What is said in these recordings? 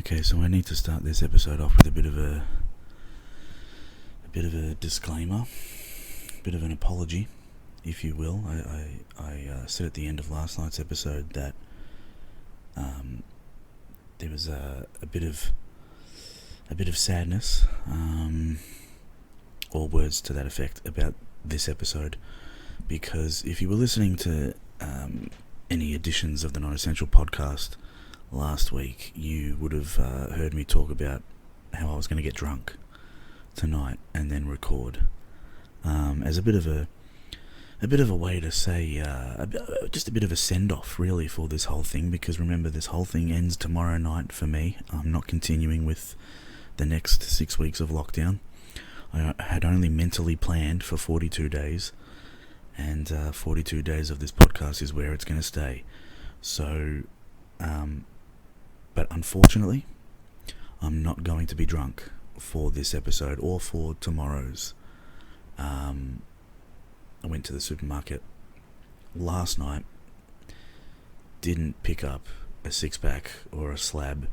Okay, so I need to start this episode off with a bit of a disclaimer, a bit of an apology, if you will. I said at the end of last night's episode that there was a bit of sadness, or words to that effect, about this episode, because if you were listening to any editions of the Non-Essential podcast last week, you would have heard me talk about how I was going to get drunk tonight and then record, as a bit of a way to say, just a bit of a send-off really for this whole thing, because remember, this whole thing ends tomorrow night for me. I'm not continuing with the next 6 weeks of lockdown. I had only mentally planned for 42 days, and 42 days of this podcast is where it's going to stay. So, but unfortunately, I'm not going to be drunk for this episode or for tomorrow's. I went to the supermarket last night, didn't pick up a six-pack or a slab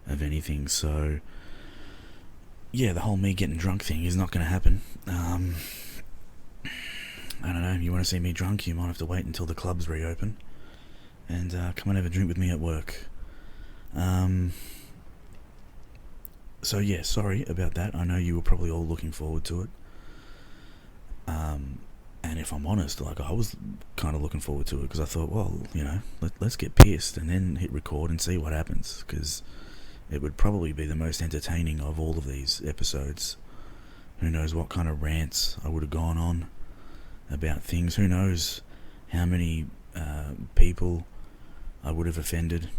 of anything, so yeah, the whole me getting drunk thing is not going to happen. I don't know, you want to see me drunk, you might have to wait until the clubs reopen and come and have a drink with me at work. So yeah, sorry about that. I know you were probably all looking forward to it. And if I'm honest, like, I was kind of looking forward to it, because I thought, well, you know, let's get pissed and then hit record and see what happens, because it would probably be the most entertaining of all of these episodes. Who knows what kind of rants I would have gone on about things. Who knows how many people I would have offended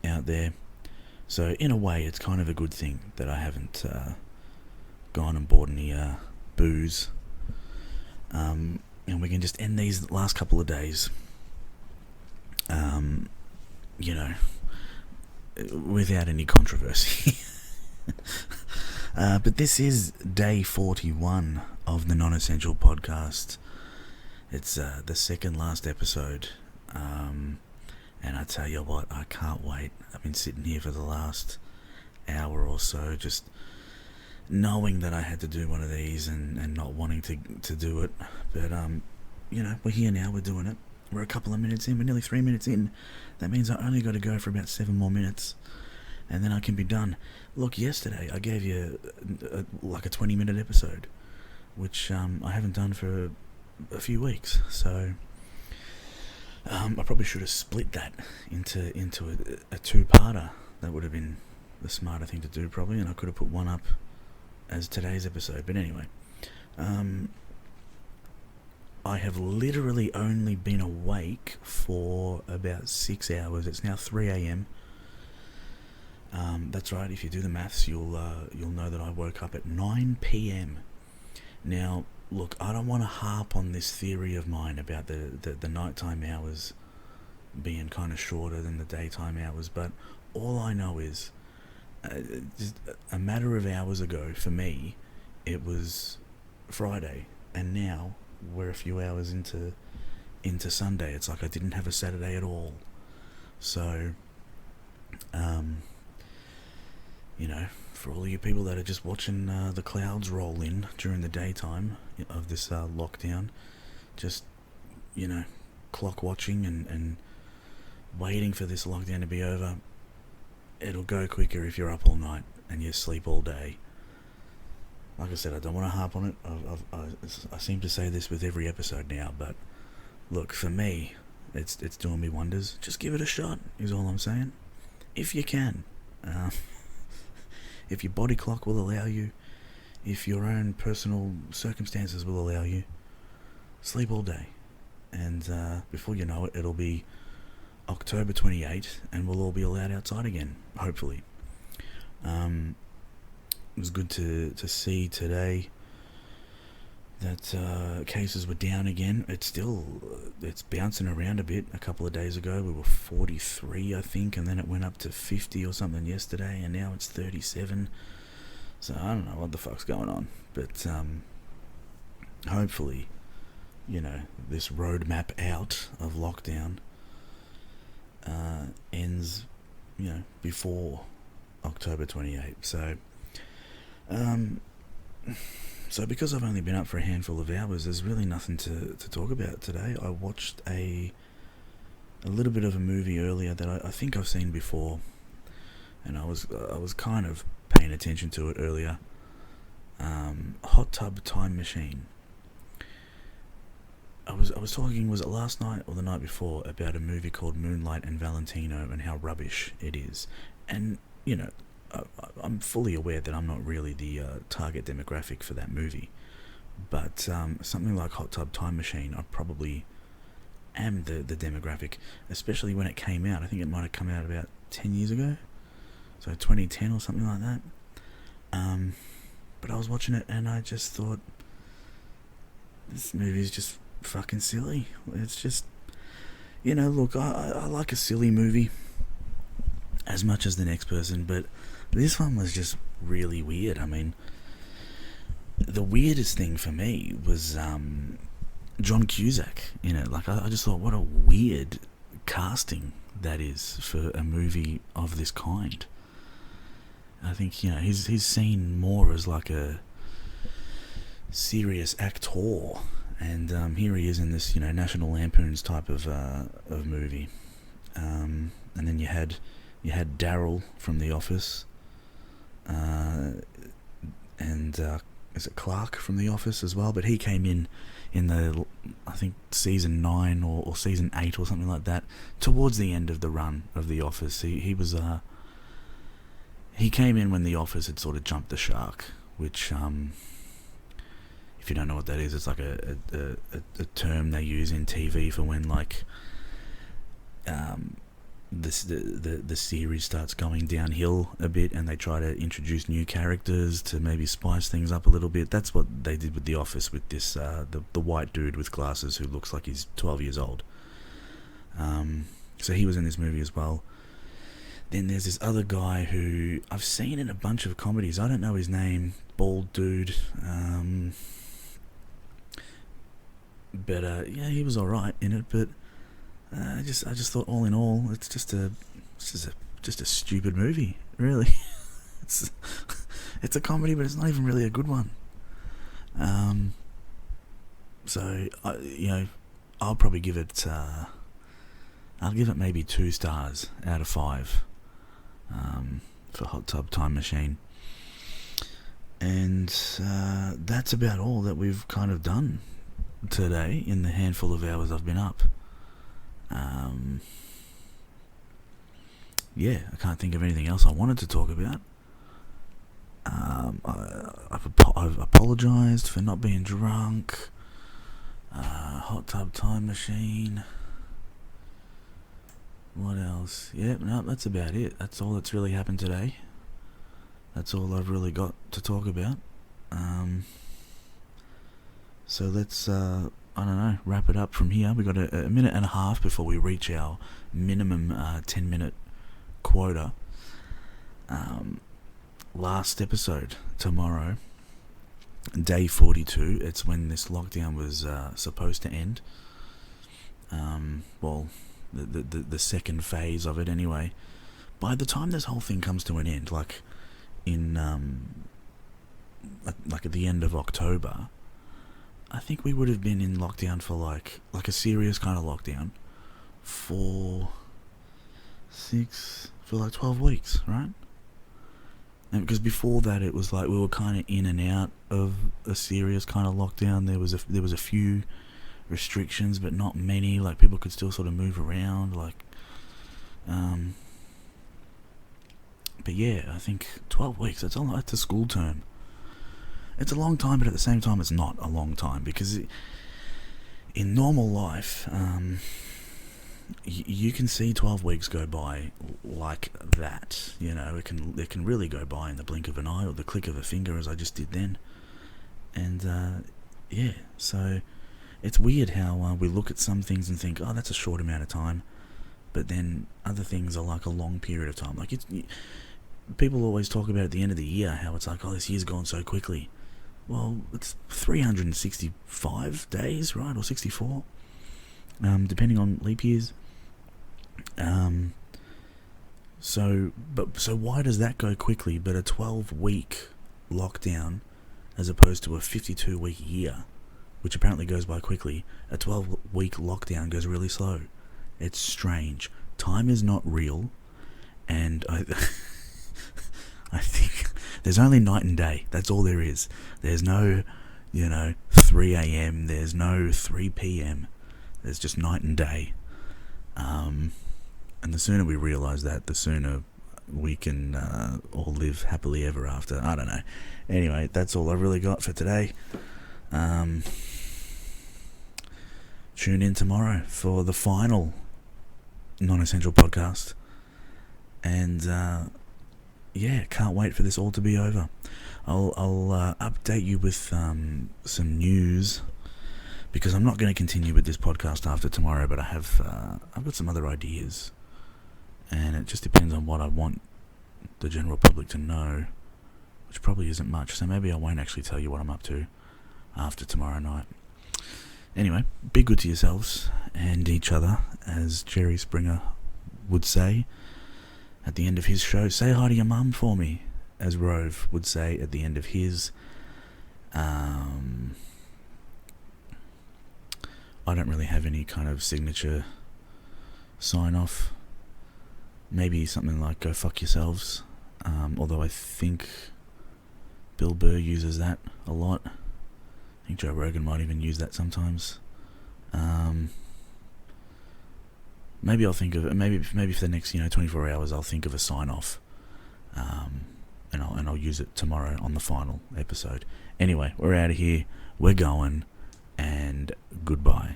out there. So in a way, it's kind of a good thing that I haven't gone and bought any booze. And we can just end these last couple of days, you know, without any controversy. But this is day 41 of the Non-Essential podcast. It's the second last episode, and I tell you what, I can't wait. I've been sitting here for the last hour or so, just knowing that I had to do one of these and not wanting to do it. But, you know, we're here now, we're doing it. We're a couple of minutes in, we're nearly 3 minutes in. That means I only got to go for about 7 more minutes, and then I can be done. Look, yesterday I gave you like a 20-minute episode, which I haven't done for a few weeks, so I probably should have split that into a two-parter. That would have been the smarter thing to do, probably, and I could have put one up as today's episode. But anyway, I have literally only been awake for about 6 hours. It's now 3 a.m. That's right, if you do the maths, you'll know that I woke up at 9 p.m. Now, look, I don't want to harp on this theory of mine about the nighttime hours being kind of shorter than the daytime hours, but all I know is, just a matter of hours ago, for me, it was Friday, and now we're a few hours into Sunday. It's like I didn't have a Saturday at all. So, you know, for all of you people that are just watching the clouds roll in during the daytime of this lockdown, just, you know, clock watching and waiting for this lockdown to be over. It'll go quicker if you're up all night and you sleep all day. Like I said, I don't want to harp on it. I seem to say this with every episode now, but look, for me, it's doing me wonders. Just give it a shot, is all I'm saying. If you can. If your body clock will allow you, if your own personal circumstances will allow you, sleep all day. And before you know it, it'll be October 28, and we'll all be allowed outside again, hopefully. It was good to see today that cases were down again. It's bouncing around a bit. A couple of days ago we were 43, I think, and then it went up to 50 or something yesterday, and now it's 37. So I don't know what the fuck's going on, but hopefully, you know, this roadmap out of lockdown ends, you know, before October 28th. Um, so because I've only been up for a handful of hours, there's really nothing to talk about today. I watched a little bit of a movie earlier that I think I've seen before, and I was kind of paying attention to it earlier. Hot Tub Time Machine. I was talking, was it last night or the night before, about a movie called Moonlight and Valentino and how rubbish it is. And, you know, I'm fully aware that I'm not really the target demographic for that movie. But something like Hot Tub Time Machine, I probably am the demographic, especially when it came out. I think it might have come out about 10 years ago. So 2010 or something like that. But I was watching it and I just thought, this movie is just fucking silly. It's just, you know, look, I like a silly movie as much as the next person, but this one was just really weird. I mean, the weirdest thing for me was John Cusack in it. Like, I just thought, what a weird casting that is for a movie of this kind. I think, you know, he's seen more as like a serious actor, and here he is in this, you know, National Lampoon's type of movie. And then you had Daryl from The Office, and is it Clark from The Office as well? But he came in the, I think, season 9 or season 8 or something like that, towards the end of the run of The Office. He was he came in when The Office had sort of jumped the shark, which, if you don't know what that is, it's like a term they use in TV for when, like, the series starts going downhill a bit and they try to introduce new characters to maybe spice things up a little bit. That's what they did with The Office, with this the white dude with glasses who looks like he's 12 years old. So he was in this movie as well. Then there's this other guy who I've seen in a bunch of comedies. I don't know his name. Bald dude. But yeah, he was alright in it. But I just thought, all in all, it's just a stupid movie. Really, it's a comedy, but it's not even really a good one. So you know, I'll probably give it. I'll give it maybe 2 stars out of 5. For Hot Tub Time Machine. And that's about all that we've kind of done today in the handful of hours I've been up. Yeah, I can't think of anything else I wanted to talk about. I've apologised for not being drunk. Hot Tub Time Machine. What else? Yeah, no, that's about it. That's all that's really happened today. That's all I've really got to talk about. So let's, I don't know, wrap it up from here. We've got a minute and a half before we reach our minimum 10-minute quota. Last episode, tomorrow, day 42. It's when this lockdown was supposed to end. Well, the second phase of it anyway. By the time this whole thing comes to an end, like in like at the end of October, I think we would have been in lockdown for like a serious kind of lockdown for 12 weeks, right? And because before that it was like we were kind of in and out of a serious kind of lockdown. There was a few restrictions, but not many. Like, people could still sort of move around, like, but yeah, I think 12 weeks, that's a school term. It's a long time, but at the same time it's not a long time, because in normal life, you can see 12 weeks go by like that. You know, it can really go by in the blink of an eye or the click of a finger, as I just did then. And yeah, so it's weird how we look at some things and think, oh, that's a short amount of time, but then other things are like a long period of time. Like, people always talk about at the end of the year how it's like, oh, this year's gone so quickly. Well, it's 365 days, right, or 64, depending on leap years. So why does that go quickly, but a 12-week lockdown, as opposed to a 52-week year, which apparently goes by quickly, a 12-week lockdown goes really slow? It's strange. Time is not real, and I think there's only night and day. That's all there is. There's no, 3 a.m. There's no 3 p.m. There's just night and day. And the sooner we realise that, the sooner we can all live happily ever after. I don't know. Anyway, that's all I really got for today. Tune in tomorrow for the final non-essential podcast. And can't wait for this all to be over. I'll update you with some news, because I'm not going to continue with this podcast after tomorrow, but I've got some other ideas, and it just depends on what I want the general public to know, which probably isn't much, so maybe I won't actually tell you what I'm up to after tomorrow night. Anyway, be good to yourselves and each other, as Jerry Springer would say at the end of his show. Say hi to your mum for me, as Rove would say at the end of his. I don't really have any kind of signature sign-off. Maybe something like "go fuck yourselves," although I think Bill Burr uses that a lot. I think Joe Rogan might even use that sometimes. Maybe I'll think of it. Maybe for the next 24 hours I'll think of a sign-off, and I'll use it tomorrow on the final episode. Anyway, we're out of here. We're going, and goodbye.